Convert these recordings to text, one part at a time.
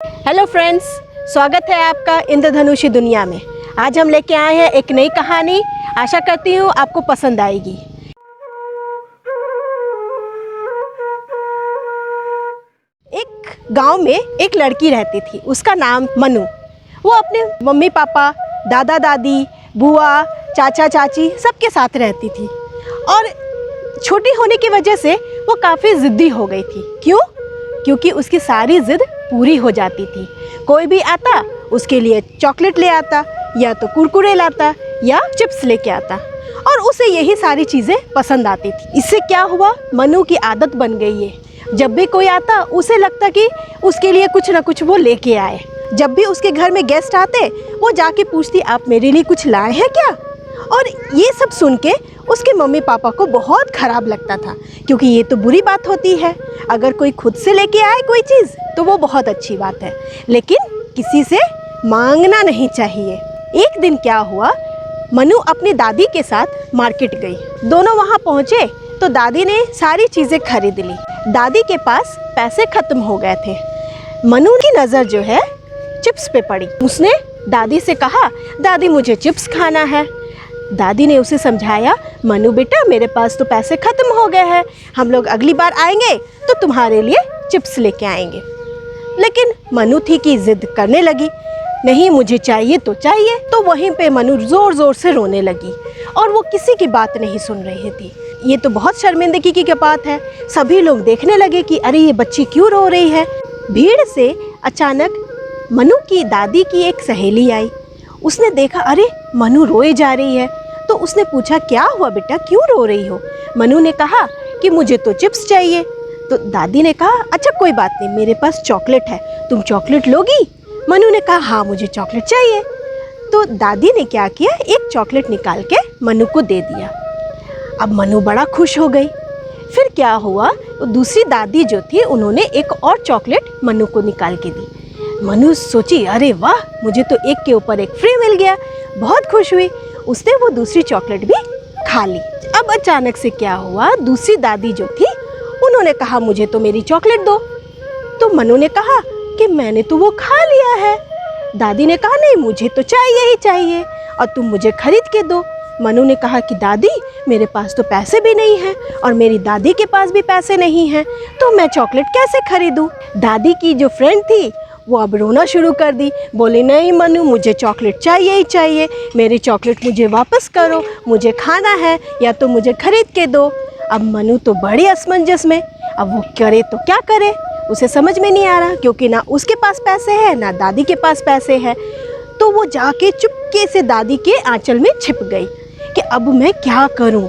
Hello friends, स्वागत है आपका इंद्रधनुषी दुनिया में। आज हम लेके आए हैं एक नई कहानी। आशा करती हूँ आपको पसंद आएगी। एक गांव में एक लड़की रहती थी, उसका नाम मनु। वो अपने मम्मी पापा, दादा दादी, बुआ, चाचा चाची सबके साथ रहती थी और छोटी होने की वजह से वो काफ़ी ज़िद्दी हो गई थी। क्यों? क्योंकि उसकी सारी ज़िद पूरी हो जाती थी। कोई भी आता उसके लिए चॉकलेट ले आता, या तो कुरकुरे लाता या चिप्स लेके आता, और उसे यही सारी चीज़ें पसंद आती थी। इससे क्या हुआ, मनु की आदत बन गई है। जब भी कोई आता उसे लगता कि उसके लिए कुछ ना कुछ वो लेके आए। जब भी उसके घर में गेस्ट आते वो जाके पूछती, आप मेरे लिए कुछ लाए हैं क्या? और ये सब सुन के उसके मम्मी पापा को बहुत ख़राब लगता था, क्योंकि ये तो बुरी बात होती है। अगर कोई खुद से लेके आए कोई चीज़ तो वो बहुत अच्छी बात है, लेकिन किसी से मांगना नहीं चाहिए। एक दिन क्या हुआ, मनु अपनी दादी के साथ मार्केट गई। दोनों वहाँ पहुँचे तो दादी ने सारी चीज़ें खरीद ली। दादी के पास पैसे ख़त्म हो गए थे। मनु की नज़र जो है चिप्स पे पड़ी। उसने दादी से कहा, दादी मुझे चिप्स खाना है। दादी ने उसे समझाया, मनु बेटा मेरे पास तो पैसे ख़त्म हो गए हैं, हम लोग अगली बार आएंगे तो तुम्हारे लिए चिप्स लेके आएंगे। लेकिन मनु थी कि ज़िद करने लगी, नहीं मुझे चाहिए तो चाहिए। तो वहीं पे मनु ज़ोर ज़ोर से रोने लगी और वो किसी की बात नहीं सुन रही थी। ये तो बहुत शर्मिंदगी की बात है। सभी लोग देखने लगे कि अरे ये बच्ची क्यों रो रही है। भीड़ से अचानक मनु की दादी की एक सहेली आई। उसने देखा अरे मनु रोए जा रही है, तो उसने पूछा, क्या हुआ बेटा, क्यों रो रही हो? मनु ने कहा कि मुझे तो चिप्स चाहिए। तो दादी ने कहा, अच्छा कोई बात नहीं, मेरे पास चॉकलेट है, तुम चॉकलेट लोगी? मनु ने कहा, हाँ मुझे चॉकलेट चाहिए। तो दादी ने क्या किया, एक चॉकलेट निकाल के मनु को दे दिया। अब मनु बड़ा खुश हो गई। फिर क्या हुआ, दूसरी दादी जो थी उन्होंने एक और चॉकलेट मनु को निकाल के दी। मनु सोची, अरे वाह, मुझे तो एक के ऊपर एक फ्री मिल गया। बहुत खुश हुई। उसने वो दूसरी चॉकलेट भी खा ली। अब अचानक से क्या हुआ, दूसरी दादी जो थी उन्होंने कहा, मुझे तो मेरी चॉकलेट दो। तो मनु ने कहा कि मैंने तो वो खा लिया है। दादी ने कहा, नहीं मुझे तो चाहिए ही चाहिए और तुम मुझे खरीद के दो। मनु ने कहा कि दादी मेरे पास तो पैसे भी नहीं हैं और मेरी दादी के पास भी पैसे नहीं हैं, तो मैं चॉकलेट कैसे खरीदूँ? दादी की जो फ्रेंड थी वो अब रोना शुरू कर दी। बोली, नहीं मनु मुझे चॉकलेट चाहिए ही चाहिए, मेरी चॉकलेट मुझे वापस करो, मुझे खाना है या तो मुझे खरीद के दो। अब मनु तो बड़ी असमंजस में, अब वो करे तो क्या करे, उसे समझ में नहीं आ रहा, क्योंकि ना उसके पास पैसे हैं ना दादी के पास पैसे हैं। तो वो जाके चुपके से दादी के आंचल में छिप गई कि अब मैं क्या करूं।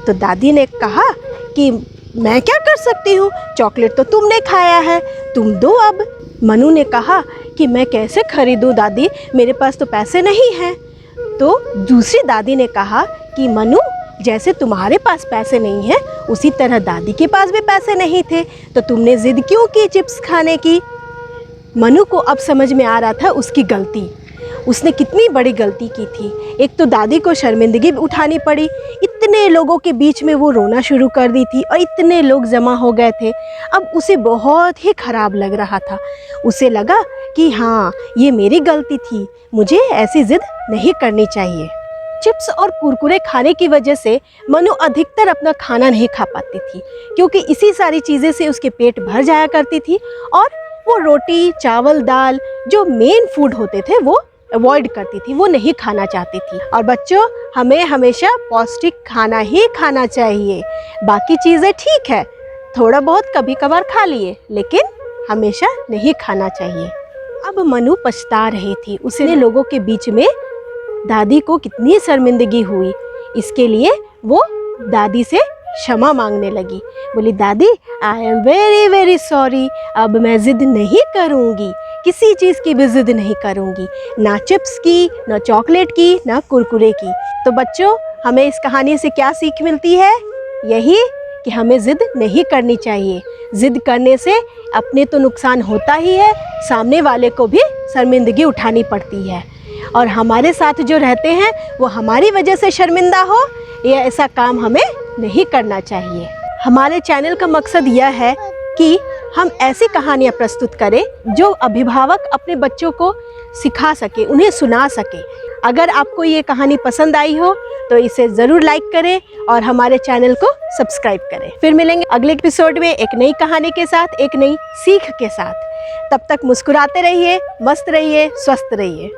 तो दादी ने कहा कि मैं क्या कर सकती हूँ, चॉकलेट तो तुमने खाया है, तुम दो अब। मनु ने कहा कि मैं कैसे खरीदूँ दादी, मेरे पास तो पैसे नहीं हैं। तो दूसरी दादी ने कहा कि मनु जैसे तुम्हारे पास पैसे नहीं हैं उसी तरह दादी के पास भी पैसे नहीं थे, तो तुमने ज़िद क्यों की चिप्स खाने की? मनु को अब समझ में आ रहा था उसकी गलती, उसने कितनी बड़ी गलती की थी। एक तो दादी को शर्मिंदगी उठानी पड़ी, इतने लोगों के बीच में वो रोना शुरू कर दी थी और इतने लोग जमा हो गए थे। अब उसे बहुत ही ख़राब लग रहा था। उसे लगा कि हाँ ये मेरी गलती थी, मुझे ऐसी ज़िद नहीं करनी चाहिए। चिप्स और कुरकुरे खाने की वजह से मनु अधिकतर अपना खाना नहीं खा पाती थी, क्योंकि इसी सारी चीज़ें से उसके पेट भर जाया करती थी और वो रोटी चावल दाल जो मेन फूड होते थे वो अवॉइड करती थी, वो नहीं खाना चाहती थी। और बच्चों, हमें हमेशा पौष्टिक खाना ही खाना चाहिए। बाकी चीज़ें ठीक है, थोड़ा बहुत कभी कभार खा लिए, लेकिन हमेशा नहीं खाना चाहिए। अब मनु पछता रही थी, उसने लोगों के बीच में दादी को कितनी शर्मिंदगी हुई, इसके लिए वो दादी से क्षमा मांगने लगी। बोली, दादी I am very very sorry, अब मैं ज़िद नहीं करूँगी, किसी चीज़ की भी ज़िद नहीं करूँगी, ना चिप्स की, ना चॉकलेट की, ना कुरकुरे की। तो बच्चों, हमें इस कहानी से क्या सीख मिलती है? यही कि हमें ज़िद नहीं करनी चाहिए। ज़िद करने से अपने तो नुकसान होता ही है, सामने वाले को भी शर्मिंदगी उठानी पड़ती है, और हमारे साथ जो रहते हैं वो हमारी वजह से शर्मिंदा हो, ये ऐसा काम हमें नहीं करना चाहिए। हमारे चैनल का मकसद यह है कि हम ऐसी कहानियाँ प्रस्तुत करें जो अभिभावक अपने बच्चों को सिखा सके, उन्हें सुना सके। अगर आपको ये कहानी पसंद आई हो तो इसे ज़रूर लाइक करें और हमारे चैनल को सब्सक्राइब करें। फिर मिलेंगे अगले एपिसोड में एक नई कहानी के साथ, एक नई सीख के साथ। तब तक मुस्कुराते रहिए, मस्त रहिए, स्वस्थ रहिए।